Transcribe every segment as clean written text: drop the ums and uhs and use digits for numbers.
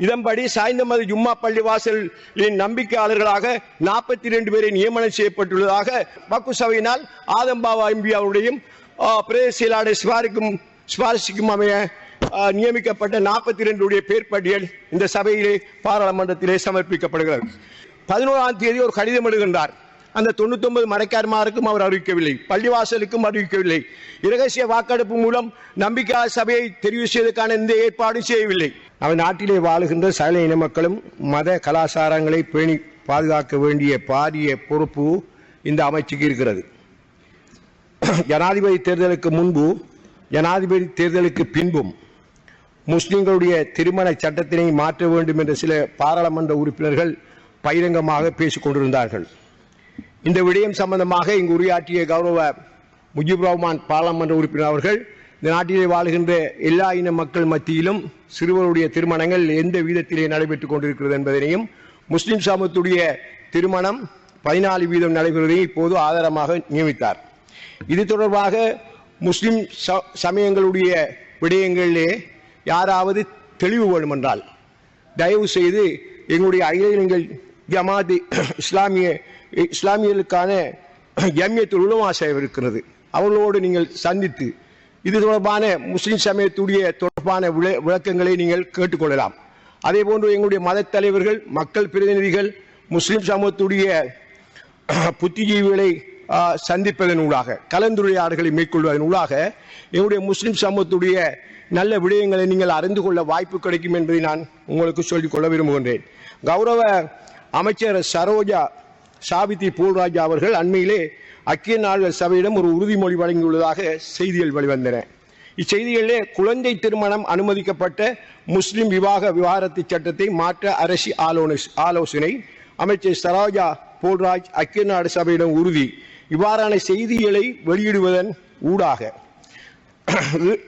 இதன்படி சாய்ந்தமருது ஜும்மா பள்ளிவாசலின் நம்பிக்கையாளர்களாக 42 பேரை நியமனம் செய்யப்பட்டுள்ளதாக வக்ஃப் சபையினால் ஆதம்பாவா எம்பி அவருடையும் பிரதேச செயலாளர் சிபாரிசுக்கும் அமைய நியமிக்கப்பட்ட 42 பேர் பட்டியல் இந்த சபையிலே பாராளுமன்றத்திலே சமர்ப்பிக்கப்படுகிறது. 11ஆம் தேதி ஒரு கடிதம் எழுதுகின்றார். அந்த 99 மரைக்கார்மாருக்கும் அவர் அறிவிக்கவில்லை, பள்ளிவாசலுக்கும் அறிவிக்கவில்லை. இரகசிய வாக்கெடுப்பு மூலம் நம்பிக்கை சபையை தெரிவு செய்வதற்கான எந்த ஏற்பாடும் செய்யவில்லை. அவர் நாட்டிலே வாழுகின்ற சகல இன மக்களும் மத கலாச்சாரங்களை பேணி பாதுகாக்க வேண்டிய பாரிய பொறுப்பு இந்த அமைச்சுக்கு இருக்கிறது. ஜனாதிபதி தேர்தலுக்கு முன்பு, ஜனாதிபதி தேர்தலுக்கு பின்பும் முஸ்லிம்களுடைய திருமண சட்டத்தினை மாற்ற வேண்டும் என்ற சில பாராளுமன்ற உறுப்பினர்கள் பகிரங்கமாக பேசிக் கொண்டிருந்தார்கள். இந்த விடயம் சம்பந்தமாக இங்கு உரையாற்றிய கௌரவ முஜிபுர் ரஹ்மான் பாராளுமன்ற உறுப்பினர் அவர்கள் இந்த நாட்டிலே வாழுகின்ற எல்லா இன மக்கள் மத்தியிலும் சிறுவருடைய திருமணங்கள் எந்த வீதத்திலே நடைபெற்றுக் கொண்டிருக்கிறது என்பதனையும், முஸ்லிம் சமூகத்துடைய திருமணம் 14% நடைபெறுவதையும் இப்போது ஆதாரமாக நியமித்தார். இது தொடர்பாக முஸ்லிம் சமயங்களுடைய விடயங்களிலே யாராவது தெளிவு வேண்டுமென்றால் தயவு செய்து எங்களுடைய அகில இலங்கை ஜமாத் இஸ்லாமியர்களுக்கான ஜம்மியத்துல் உலமா சேவை இருக்கிறது, அவர்களோடு நீங்கள் சந்தித்து இது தொடர்பான முஸ்லிம் சமயத்துடைய தொடர்பான விளக்கங்களை நீங்கள் கேட்டுக்கொள்ளலாம். அதே போன்று எங்களுடைய மத தலைவர்கள், மக்கள் பிரதிநிதிகள், முஸ்லிம் சமூகத்துடைய புத்திஜீவிகளை சந்திப்பதன் ஊடாக, கலந்துரையாடல்களை மேற்கொள்வதன் ஊடாக எங்களுடைய முஸ்லிம் சமூகத்துடைய நல்ல விடயங்களை நீங்கள் அறிந்து கொள்ள வாய்ப்பு கிடைக்கும் என்பதை நான் உங்களுக்கு சொல்லிக்கொள்ள விரும்புகின்றேன். கௌரவ அமைச்சர் சரோஜா சாபித்தி பூல்ராஜா அவர்கள் அண்மையிலே ஐக்கிய நாடுகள் சபையிடம் ஒரு உறுதிமொழி வழங்கியுள்ளதாக செய்திகள் வெளிவந்தன. இச்செய்திகளிலே குழந்தை திருமணம் அனுமதிக்கப்பட்ட முஸ்லிம் விவாகரத்து சட்டத்தை மாற்ற அரசு ஆலோசனை, அமைச்சர் சரோஜா போல்ராஜ் ஐக்கிய நாடு சபையிடம் உறுதி, இவ்வாறான செய்திகளை வெளியிடுவதன் ஊடாக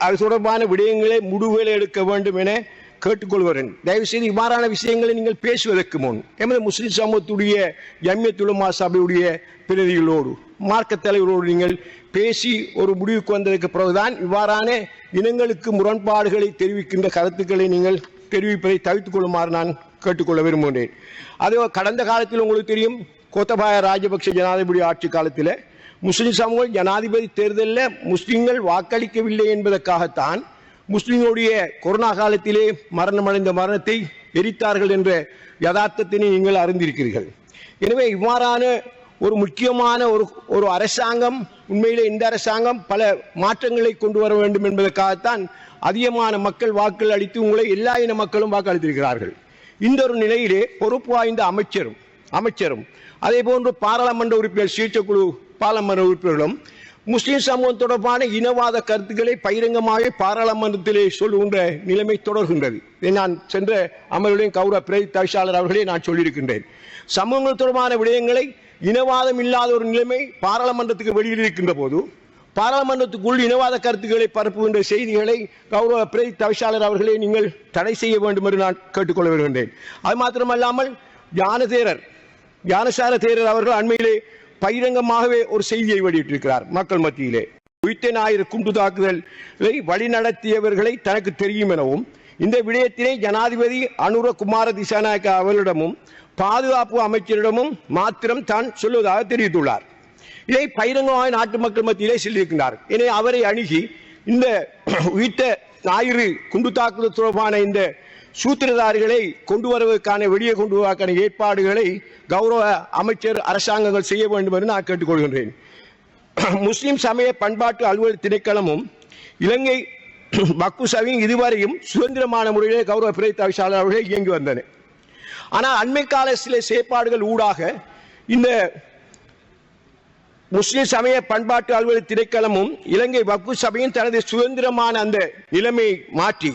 அது தொடர்பான விடயங்களை முடிவுகளை எடுக்க வேண்டும் என கேட்டுக்கொள்கிறேன். தயவுசெய்து இவ்வாறான விஷயங்களை நீங்கள் பேசுவதற்கு முன் எமது முஸ்லிம் சமூகத்துடைய ஜம்மியத்துல் உலமா சபையுடைய பிரதிகளோடு, மார்க்க தலைவரோடு நீங்கள் பேசி ஒரு முடிவுக்கு வந்ததற்கு பிறகுதான் இவ்வாறான இனங்களுக்கு முரண்பாடுகளை தெரிவிக்கின்ற கருத்துக்களை நீங்கள் தெரிவிப்பதை தவிர்த்துக் கொள்ளுமாறு நான் கேட்டுக்கொள்ள விரும்புகிறேன். அதே கடந்த காலத்தில் உங்களுக்கு தெரியும், கோத்தபாய ராஜபக்ஷ ஜனாதிபதி ஆட்சி காலத்தில் முஸ்லிம் சமூகம் ஜனாதிபதி தேர்தலில் முஸ்லிம்கள் வாக்களிக்கவில்லை என்பதற்காகத்தான் முஸ்லிம்களுடைய கொரோனா காலத்திலே மரணமடைந்த மரணத்தை எரித்தார்கள் என்ற யதார்த்தத்தினை நீங்கள் அறிந்திருக்கிறீர்கள். எனவே இவ்வாறான ஒரு முக்கியமான ஒரு அரசாங்கம், உண்மையிலே இந்த அரசாங்கம் பல மாற்றங்களை கொண்டு வர வேண்டும் என்பதற்காகத்தான் அதிகமான மக்கள் வாக்கள் அளித்து உங்களை எல்லா இன மக்களும் வாக்களித்திருக்கிறார்கள். இந்த ஒரு நிலையிலே பொறுப்பு வாய்ந்த அமைச்சரும் அதே போன்று பாராளுமன்ற உறுப்பினர் சீர்குழு பாராளுமன்ற உறுப்பினர்களும் முஸ்லிம் சமூகம் தொடர்பான இனவாத கருத்துக்களை பகிரங்கமாக பாராளுமன்றத்திலே சொல்லுகின்ற நிலைமை தொடர்கின்றது. நான் சென்ற அமர்வுகளின் கௌரவ பிரதி தவிசாளர் அவர்களே நான் சொல்லியிருக்கின்றேன். சமூகங்கள் தொடர்பான விடயங்களை இனவாதம் இல்லாத ஒரு நிலைமை பாராளுமன்றத்துக்கு வெளியில் இருக்கின்ற போது, பாராளுமன்றத்துக்குள் இனவாத கருத்துக்களை பரப்புகின்ற செய்திகளை கௌரவ பிரதி தவிசாளர் அவர்களே நீங்கள் தடை செய்ய வேண்டும் என்று நான் கேட்டுக்கொள்ள வருகின்றேன். அது மாத்திரமல்லாமல் ஞானசார தேரர் அவர்கள் அண்மையிலே பகிரங்கமாகவே ஒரு செய்தியை வெளியிட்டிருக்கிறார். மக்கள் மத்தியிலே உயிர்த்த ஞாயிறு குண்டு தாக்குதலை வழிநடத்தியவர்களை தனக்கு தெரியும் எனவும், இந்த விடயத்தினை ஜனாதிபதி அனுர குமார திசாநாயக்க அவர்களிடமும் பாதுகாப்பு அமைச்சரிடமும் மாத்திரம் தான் சொல்வதாக தெரிவித்துள்ளார். இதை பகிரங்கமாக நாட்டு மக்கள் மத்தியிலே சொல்லியிருக்கிறார். எனவே அவரை அணுகி இந்த உயிர்த்த ஞாயிறு குண்டு தாக்குதல் தொடர்பான இந்த சூத்திரதாரிகளை கொண்டு வருவதற்கான வெளியே கொண்டு வருவதற்கான ஏற்பாடுகளை கௌரவ அமைச்சர் அரசாங்கங்கள் செய்ய வேண்டும் என்று நான் கேட்டுக்கொள்கின்றேன். முஸ்லிம் சமய பண்பாட்டு அலுவலர் திணைக்களமும் இலங்கை வக்ஃப் சபையும் இதுவரையும் சுதந்திரமான முறையிலே கௌரவ பிரதி தவிசாளர் அவர்களே இயங்கி வந்தன. ஆனால் அண்மை கால சில செயற்பாடுகள் ஊடாக இந்த முஸ்லிம் சமய பண்பாட்டு அலுவலர் திணைக்களமும் இலங்கை வக்ஃப் சபையும் தனது சுதந்திரமான அந்த நிலைமையை மாற்றி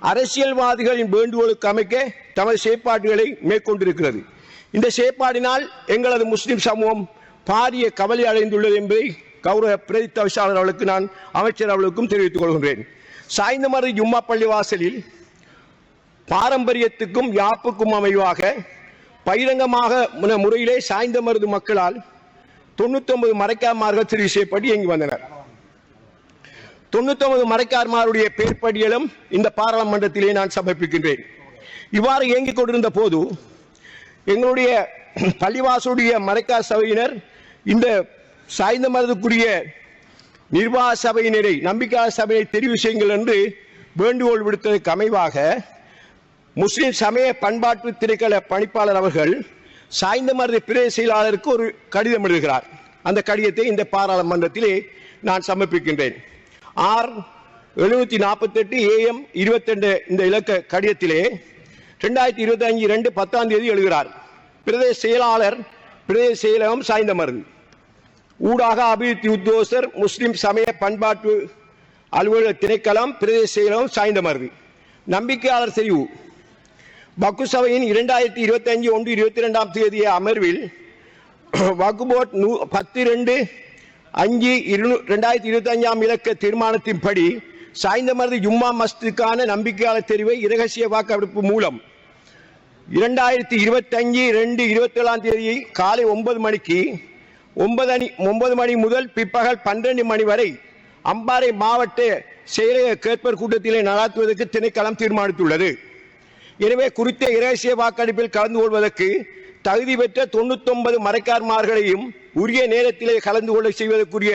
அரசியல்வாதிகளின் வேண்டுகோளுக்கு அமைக்க தமது செயற்பாடுகளை மேற்கொண்டிருக்கிறது. இந்த செயற்பாடினால் எங்களது முஸ்லிம் சமூகம் பாரிய கவலை அடைந்துள்ளது என்பதை கௌரவ பிரதி தவிசாளர் அவர்களுக்கு நான் அமைச்சர் அவர்களுக்கும் தெரிவித்துக் கொள்கின்றேன். சாய்ந்தமருது ஜும்மா பள்ளிவாசலில் பாரம்பரியத்துக்கும் யாப்புக்கும் அமைவாக பகிரங்கமாக முறையிலே சாய்ந்தமருது மக்களால் 99 மரைக்கார்மார்கள் தெரிவு செய்யப்பட்டு இயங்கி வந்தனர். 99 மரைக்கார்மாருடைய பேர் பட்டியலும் இந்த பாராளுமன்றத்திலே நான் சமர்ப்பிக்கின்றேன். இவ்வாறு இயங்கிக் கொண்டிருந்த போது எங்களுடைய பள்ளிவாசலுடைய மரைக்கார் சபையினர் இந்த சாய்ந்த மதத்துக்குரிய நிர்வாக சபையினரை நம்பிக்கையாளர் சபையை தெரிவு செய்யுங்கள் என்று வேண்டுகோள் விடுத்ததற்கு அமைவாக முஸ்லிம் சமய பண்பாட்டு திணைக்கள பணிப்பாளர் அவர்கள் சாய்ந்த மருது பிரதேச செயலாளருக்கு ஒரு கடிதம் எழுதுகிறார். அந்த கடிதத்தை இந்த பாராளுமன்றத்திலே நான் சமர்ப்பிக்கின்றேன். 748 AM 22 இந்த இலக்க கடிதத்திலே 2025 10 எழுதுகிறார். பிரதேச செயலாளர் பிரதேச செயலகம் சாய்ந்த மருது ஊடாக அபிவிருத்தி உத்தியோகஸ்தர் முஸ்லிம் சமய பண்பாட்டு அலுவலக திணைக்களம் பிரதேச செயலகம் சாய்ந்த மருது நம்பிக்கையாளர் தெரிவு வக்கு சபையின் 2025 1/22 அமர்வில் வக்கு போர்ட் 10/2/5/2025 இலக்க தீர்மானத்தின்படி சாய்ந்த மருது ஜும்மா மஸ்ஜிதுக்கான நம்பிக்கையாளர் தெரிவை இரகசிய வாக்கெடுப்பு மூலம் 2025 2/27 காலை 9 மணிக்கு 9 மணி முதல் பிற்பகல் 12 மணி வரை அம்பாறை மாவட்ட செயலக கேட்பர் கூட்டத்திலே நடாத்துவதற்கு திணைக்களம் தீர்மானித்துள்ளது. எனவே குறித்த இரகசிய வாக்கெடுப்பில் கலந்து கொள்வதற்கு தகுதி பெற்ற 99 மரைக்கார்மார்களையும் உரிய நேரத்திலே கலந்து கொள்ள செய்வதற்குரிய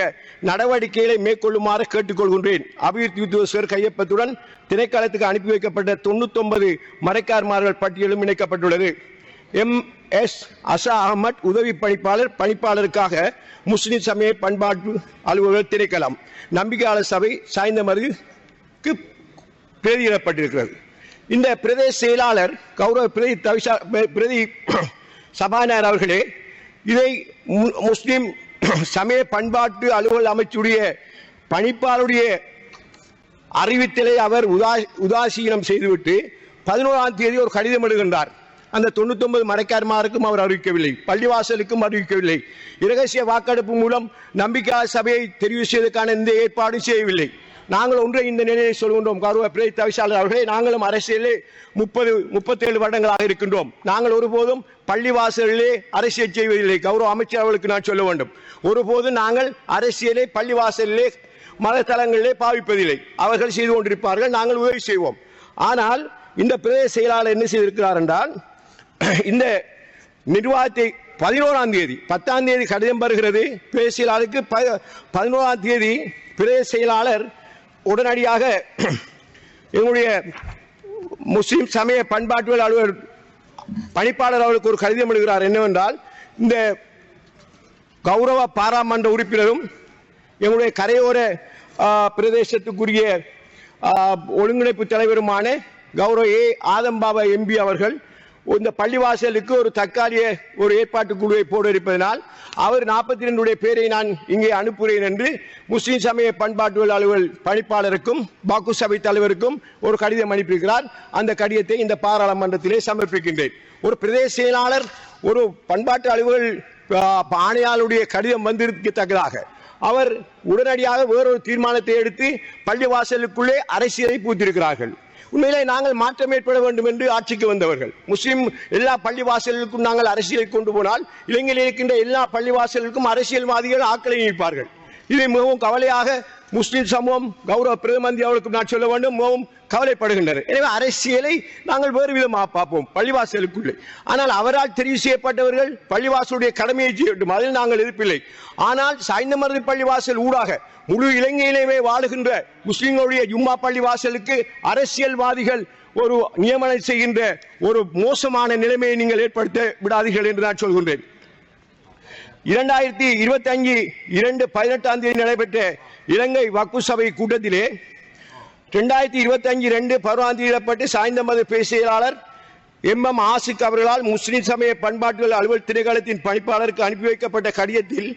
நடவடிக்கைகளை மேற்கொள்ளுமாறு கேட்டுக்கொள்கின்றேன். அபிவிருத்தி உத்தியோகஸ்தர் கையொப்பத்துடன் திணைக்களத்துக்கு அனுப்பி வைக்கப்பட்ட 99 மரைக்கார்மார்கள் பட்டியலும் இணைக்கப்பட்டுள்ளது. MS அசா அகமட் உதவி பணிப்பாளருக்காக முஸ்லிம் சமய பண்பாட்டு அலுவலர் திணைக்களம் நம்பிக்கையாளர் சபை சாய்ந்த மருதுக்கு பிரதியிடப்பட்டிருக்கிறது. இந்த பிரதேச செயலாளர் கௌரவ பிரதி சபாநாயகர் அவர்களே, இதை முஸ்லிம் சமய பண்பாட்டு அலுவல் அமைச்சுடைய பணிப்பாளருடைய அறிவித்தலை அவர் உதாசீனம் செய்துவிட்டு 11ஆம் தேதி ஒரு கடிதம் எழுதுகின்றார். அந்த 99 மரைக்கார்மாருக்கும் அவர் அறிவிக்கவில்லை, பள்ளிவாசலுக்கும் அறிவிக்கவில்லை. இரகசிய வாக்கெடுப்பு மூலம் நம்பிக்கையாளர் சபையை தெரிவு செய்வதற்கான எந்த ஏற்பாடு செய்யவில்லை. நாங்கள் ஒன்றை இந்த நிலையை சொல்கின்றோம். கௌரவ பிரதி தவிசாளர் அவர்களே, நாங்களும் அரசியலே 37 வருடங்களாக இருக்கின்றோம். நாங்கள் ஒருபோதும் பள்ளிவாசலிலே அரசியல் செய்வதில்லை. கௌரவ அமைச்சர் அவர்களுக்கு நான் சொல்ல வேண்டும், ஒருபோதும் நாங்கள் அரசியலை பள்ளிவாசலிலே மதத்தலங்களிலே பாவிப்பதில்லை. அவர்கள் செய்து கொண்டிருப்பார்கள், நாங்கள் உதவி செய்வோம். ஆனால் இந்த பிரதேச செயலாளர் என்ன செய்திருக்கிறார் என்றால், இந்த நிர்வாகத்தை 11ஆம் தேதி 10ஆம் தேதி கடிதம் வருகிறது பிரதேச செயலாளருக்கு. 11ஆம் தேதி பிரதேச செயலாளர் உடனடியாக எங்களுடைய முஸ்லிம் சமய பண்பாட்டு அலுவலர் பணிப்பாளர் அவர்களுக்கு ஒரு கடிதம் எழுதுகிறார். என்னவென்றால், இந்த கௌரவ பாராளுமன்ற உறுப்பினரும் எங்களுடைய கரையோர பிரதேசத்துக்குரிய ஒருங்கிணைப்பு தலைவருமான கௌரவ ஆதம்பாபா MP அவர்கள் இந்த பள்ளிவாசலுக்கு ஒரு தற்காலிக ஒரு ஏற்பாட்டு குழுவை போட இருப்பதனால் அவர் 42 பேரை நான் இங்கே அனுப்புகிறேன் என்று முஸ்லிம் சமய பண்பாட்டு அலுவல் பணிப்பாளருக்கும் பாக்கு சபை தலைவருக்கும் ஒரு கடிதம் அனுப்பியிருக்கிறார். அந்த கடிதத்தை இந்த பாராளுமன்றத்திலே சமர்ப்பிக்கின்றேன். ஒரு பிரதேச செயலாளர் ஒரு பண்பாட்டு அலுவல் ஆணையாளருடைய கடிதம் வந்திருக்கத்தக்கதாக அவர் உடனடியாக வேறொரு தீர்மானத்தை எடுத்து பள்ளிவாசலுக்குள்ளே அரசியலை பூத்திருக்கிறார்கள். உண்மையிலே நாங்கள் மாற்றம் ஏற்பட வேண்டும் என்று ஆட்சிக்கு வந்தவர்கள். முஸ்லிம் எல்லா பள்ளிவாசலுக்கும் நாங்கள் அரசியலை கொண்டு போனால் இலங்கையில் இருக்கின்ற எல்லா பள்ளிவாசலுக்கும் அரசியல்வாதிகள் ஆக்களை நிற்பார்கள். இதை மிகவும் கவலையாக முஸ்லிம் சமூகம் கௌரவ பிரதமர் அவர்களுக்கு நான் சொல்ல வேண்டும், மிகவும் கவலைப்படுகின்றனர். எனவே அரசியலை நாங்கள் வேறு விதமாக பார்ப்போம் பள்ளிவாசலுக்குள்ளே. ஆனால் அவரால் தெரிவு செய்யப்பட்டவர்கள் பள்ளிவாசலுடைய கடமையை செய்யட்டும், அதில் நாங்கள் எதிர்ப்பில்லை. ஆனால் சாய்ந்த மருது பள்ளிவாசல் ஊடாக முழு இலங்கையிலேயே வாழுகின்ற முஸ்லிம்களுடைய ஜும்மா பள்ளிவாசலுக்கு அரசியல்வாதிகள் ஒரு நியமனம் செய்கின்ற ஒரு மோசமான நிலைமையை நீங்கள் ஏற்படுத்த விடாதீர்கள் என்று நான் சொல்கின்றேன். 2025 2/18 நடைபெற்ற இலங்கை வக்கு சபை கூட்டத்திலே 2025 2/16 சாய்ந்த மருது பிரதேச செயலாளர் MM ஆசிக் அவர்களால் முஸ்லிம் சமய பண்பாட்டு அலுவல் திணைக்களத்தின் பணிப்பாளருக்கு அனுப்பி வைக்கப்பட்ட கடிதத்தில்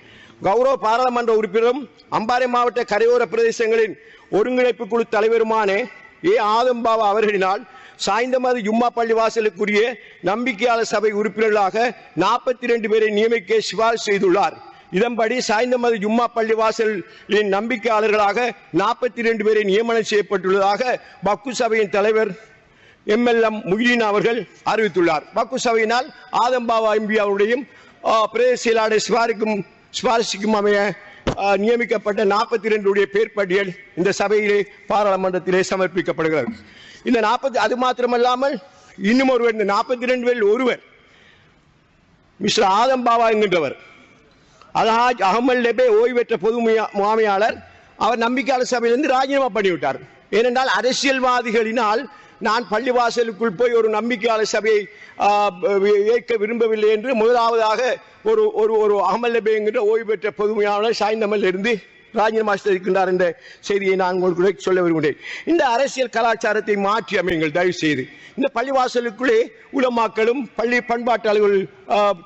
கௌரவ பாராளுமன்ற உறுப்பினரும் அம்பாறை மாவட்ட கரையோர பிரதேசங்களின் ஒருங்கிணைப்பு குழு தலைவருமான ஆதம்பாபா அவர்களினால் சாய்ந்த மருது ஜும்மா பள்ளிவாசலுக்குரிய நம்பிக்கையாளர் சபை உறுப்பினர்களாக 42 பேரை நியமிக்க சிபாரிசு செய்துள்ளார். இதன்படி சாய்ந்த மருது ஜும்மா பள்ளிவாசலின் நம்பிக்கையாளர்களாக 42 பேரை நியமனம் செய்யப்பட்டுள்ளதாக வக்கு சபையின் தலைவர் MLM முகிதீன் அவர்கள் அறிவித்துள்ளார். வக்கு சபையினால் ஆதம்பாபா MP அவருடையும் பிரதேச செயலாளர் சிபாரிசுக்கும் அமைய நியமிக்கப்பட்ட 42 பேர் பட்டியல் இந்த சபையிலே பாராளுமன்றத்திலே சமர்ப்பிக்கப்படுகிறது. இந்த 40 அது மாத்திரமல்லாமல் இன்னும் ஒருவர், இந்த 42 பேரில் ஒருவர் மிஸ்டர் ஆதம் பாவா என்கின்றவர், அல்ஹாஜ் அகமல் லெபே ஓய்வு பெற்ற பொது முகாமையாளர், அவர் நம்பிக்கையாளர் சபையிலிருந்து ராஜினாமா பண்ணிவிட்டார். ஏனென்றால் அரசியல்வாதிகளினால் நான் பள்ளிவாசலுக்குள் போய் ஒரு நம்பிக்கையாளர் சபையை ஏற்க விரும்பவில்லை என்று முதலாவதாக ஒரு ஒரு அகமல் லெபே என்கின்ற ஓய்வு பெற்ற பொது முகாமையாளர் சாய்ந்தமல் இருந்து ராஜினாமா செய்திருக்கின்றார் என்ற செய்தியை நான் உங்களுக்கு சொல்ல விரும்புகிறேன். இந்த அரசியல் கலாச்சாரத்தை மாற்றி அமையுங்கள் தயவு செய்து. இந்த பள்ளிவாசலுக்குள்ளே உலமாக்களும் பள்ளி பண்பாட்டாளர்கள்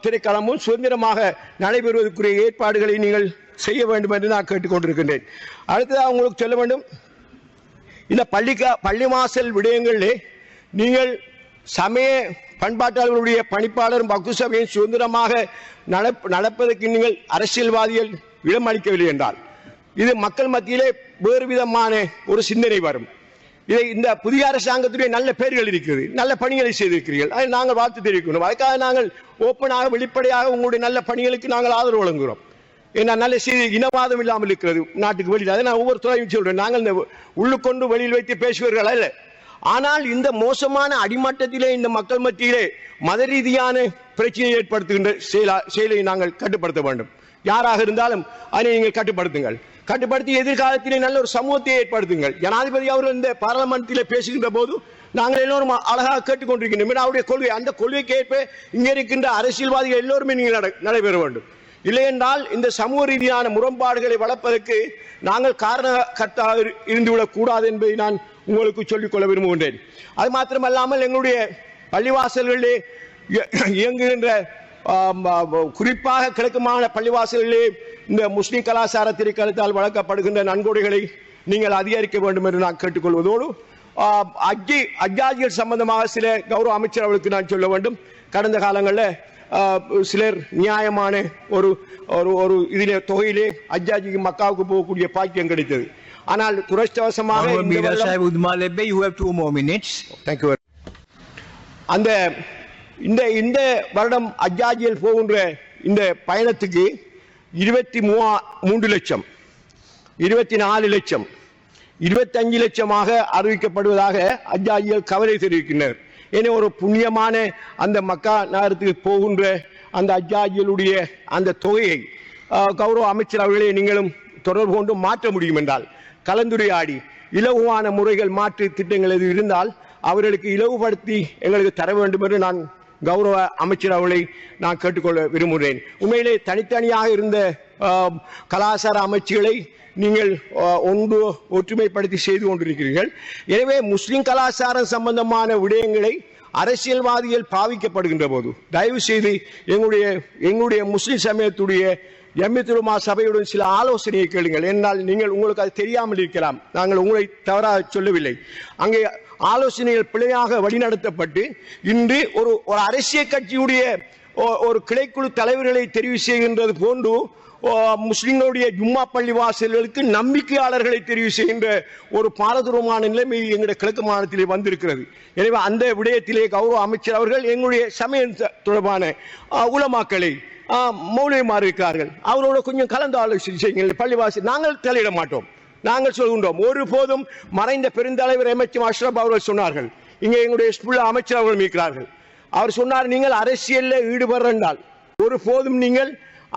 திரைக்களமும் சுதந்திரமாக நடைபெறுவதற்குரிய ஏற்பாடுகளை நீங்கள் செய்ய வேண்டும் என்று நான் கேட்டுக்கொண்டிருக்கின்றேன். அடுத்ததாக உங்களுக்கு சொல்ல வேண்டும், இந்த பள்ளிவாசல் விடயங்களிலே நீங்கள் சமய பண்பாட்டாளர்களுடைய பணிப்பாளரும் வக்ஃப் சபையும் சுதந்திரமாக நடப்பதற்கு நீங்கள் அரசியல்வாதிகள் இடம் அளிக்கவில்லை என்றால் இது மக்கள் மத்தியிலே வேறு விதமான ஒரு சிந்தனை வரும். இதை இந்த புதிய அரசாங்கத்துடைய நல்ல பெயர்கள் இருக்கிறது, நல்ல பணிகளை செய்திருக்கிறீர்கள், அதை நாங்கள் வாழ்த்து தெரிவிக்கணும். அதுக்காக நாங்கள் ஓப்பனாக வெளிப்படையாக உங்களுடைய நல்ல பணிகளுக்கு நாங்கள் ஆதரவு வழங்குகிறோம். ஏன்னா நல்ல செய்தி இனவாதம் இல்லாமல் இருக்கிறது நாட்டுக்கு வெளியில். அதை நான் ஒவ்வொரு துறையும் சொல்றேன். நாங்கள் இந்த உள்ளுக்கொண்டு வெளியில் வைத்து பேசுவீர்கள் அல்ல. ஆனால் இந்த மோசமான அடிமட்டத்திலே இந்த மக்கள் மத்தியிலே மத ரீதியான பிரச்சனையை ஏற்படுத்துகின்ற செயலை நாங்கள் கட்டுப்படுத்த வேண்டும். யாராக இருந்தாலும் அதை நீங்கள் கட்டுப்படுத்துங்கள். கட்டுப்படுத்தி எதிர்காலத்திலே நல்ல ஒரு சமூகத்தை ஏற்படுத்துங்கள். ஜனாதிபதி அவர்கள் இந்த பாராளுமன்றத்திலே பேசுகின்ற போது நாங்கள் எல்லோரும் அழகாக கேட்டுக்கொண்டிருக்கின்றோம். அவருடைய கொள்கை, அந்த கொள்கைக்கு ஏற்ப இங்கே இருக்கின்ற அரசியல்வாதிகள் எல்லோருமே நீங்கள் நடைபெற வேண்டும். இல்லை என்றால் இந்த சமூக ரீதியான முரண்பாடுகளை வளர்ப்பதற்கு நாங்கள் காரணகர்த்தாக இருந்துவிடக் கூடாது என்பதை நான் உங்களுக்கு சொல்லிக்கொள்ள விரும்புகின்றேன். அது மாத்திரமல்லாமல் எங்களுடைய பள்ளிவாசல்களிலே இயங்குகின்ற குறிப்பாக கிழக்கு மாகாண பள்ளிவாசல்களிலே இந்த முஸ்லிம் கலாச்சார திரைக்களத்தால் வழங்கப்படுகின்ற நன்கொடைகளை நீங்கள் அதிகரிக்க வேண்டும் என்று நான் கேட்டுக்கொள்வதோடு அஜ்ஜாஜிகள் சம்பந்தமாக சில கௌரவ அமைச்சர் அவர்களுக்கு நான் சொல்ல வேண்டும். கடந்த காலங்களில் சிலர் நியாயமான ஒரு ஒரு இதிலே தொகையிலே அஜ்ஜாஜிக்கு மக்காவுக்கு போகக்கூடிய பாக்கியம் கிடைத்தது. ஆனால் துரஷ்டவசமாக அந்த இந்த வருடம் அஜ்ஜாஜியில் போகின்ற இந்த பயணத்துக்கு 23 லட்சம், 24 லட்சம், 25 லட்சமாக அறிவிக்கப்படுவதாக அஜ்ஜாஜிகள் கவலை தெரிவிக்கின்றனர். ஏன்னா ஒரு புண்ணியமான அந்த மக்கா நகரத்துக்கு போகின்ற அந்த அஜ்ஜாஜிகளுடைய அந்த தொகையை கௌரவ அமைச்சர் அவர்களே நீங்களும் தொடர்பு கொண்டு மாற்ற முடியும் என்றால் கலந்துரையாடி இலகுவான முறைகள் மாற்று திட்டங்கள் எது இருந்தால் அவர்களுக்கு இலவுபடுத்தி எங்களுக்கு தர வேண்டும் என்று நான் கௌரவ அமைச்சர் அவர்களை நான் கேட்டுக்கொள்ள விரும்புகிறேன். உண்மையிலே தனித்தனியாக இருந்த கலாச்சார அமைச்சுகளை நீங்கள் ஒற்றுமைப்படுத்தி செய்து கொண்டிருக்கிறீர்கள். எனவே முஸ்லிம் கலாச்சாரம் சம்பந்தமான விடயங்களை அரசியல்வாதிகள் பாவிக்கப்படுகின்ற போது தயவு செய்து எங்களுடைய முஸ்லிம் சமயத்துடைய ஜம்மியத்துல் உலமா சபையுடன் சில ஆலோசனையை கேளுங்கள். என்னால் உங்களுக்கு அது தெரியாமல் இருக்கலாம், நாங்கள் உங்களை தவறாக சொல்லவில்லை. அங்கே ஆலோசனைகள் பிழையாக வழிநடத்தப்பட்டு இன்று ஒரு அரசியல் கட்சியுடைய ஒரு கிளைக்குழு தலைவர்களை தெரிவு செய்கின்றது போன்று முஸ்லிம்களுடைய ஜும்மா பள்ளி வாசல்களுக்கு நம்பிக்கையாளர்களை தெரிவு செய்கின்ற ஒரு பாரதூரமான நிலைமை எங்களுடைய கிழக்கு மாநிலத்திலே வந்திருக்கிறது. எனவே அந்த விடயத்திலே கௌரவ அமைச்சர் அவர்கள் எங்களுடைய சமயம் தொடர்பான உலமாக்களை மௌலியமாறு இருக்கிறார்கள், அவரோட கொஞ்சம் கலந்து ஆலோசனை செய்யுங்கள். பள்ளிவாசல் நாங்கள் தலையிட மாட்டோம். நாங்கள் சொல்கின்றோம், ஒருபோதும் மறைந்த பெருந்தலைவர் எம்எச் அஷ்ரப் அவர்கள் சொன்னார்கள், இங்கே எங்களுடைய ஸ்கூல்ல அமைச்சர் அவர்கள் இருக்கிறார்கள். அவர் சொன்னார், நீங்கள் அரசியலில் ஈடுபடுறால் ஒருபோதும் நீங்கள்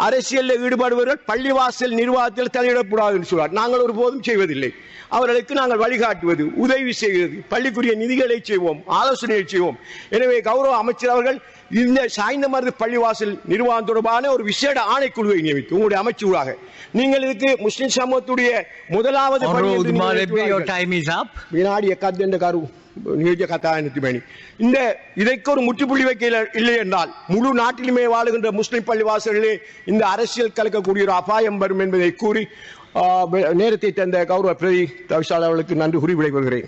அரசியலில் ஈடுபடுவர்கள் பள்ளிவாசல் நிர்வாகத்தில் தலையிடக்கூடாது என்று சொன்னார். நாங்கள் ஒருபோதும் செய்வதில்லை. அவர்களுக்கு நாங்கள் வழிகாட்டுவது, உதவி செய்வது, பள்ளிக்குரிய நிதிகளை செய்வோம், ஆலோசனையை செய்வோம். எனவே கௌரவ அமைச்சர் அவர்கள் இந்த சாய்ந்தமருது பள்ளிவாசல் நிர்வாகம் தொடர்பான ஒரு விசேட ஆணைக்குழுவை நியமித்து உங்களுடைய அமைச்சராக நீங்கள் இதுக்கு முஸ்லிம் சமூகத்துடைய முதலாவது இதற்கு ஒரு முற்றுப்புள்ளி வைக்க இல்லை என்றால் முழு நாட்டிலுமே வாழுகின்ற முஸ்லிம் பள்ளிவாசல்களே இந்த அரசியல் கலக்கக்கூடிய ஒரு அபாயம் வரும் என்பதை கூறி நேரத்தை தந்த கௌரவ பிரதி தவிசாளர் அவர்களுக்கு நன்றி கூறி விடைபெறுகிறேன்.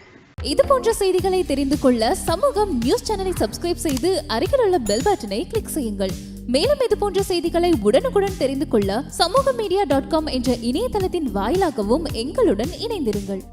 இது போன்ற செய்திகளை தெரிந்து கொள்ள சமூகம் நியூஸ் சேனலை சப்ஸ்கிரைப் செய்து அருகில் உள்ள பெல் பட்டனை கிளிக் செய்யுங்கள். மேலும் இது போன்ற செய்திகளை உடனுக்குடன் தெரிந்து கொள்ள சமூகமீடியா.com என்ற இணையதளத்தின் வாயிலாகவும் எங்களுடன் இணைந்திருங்கள்.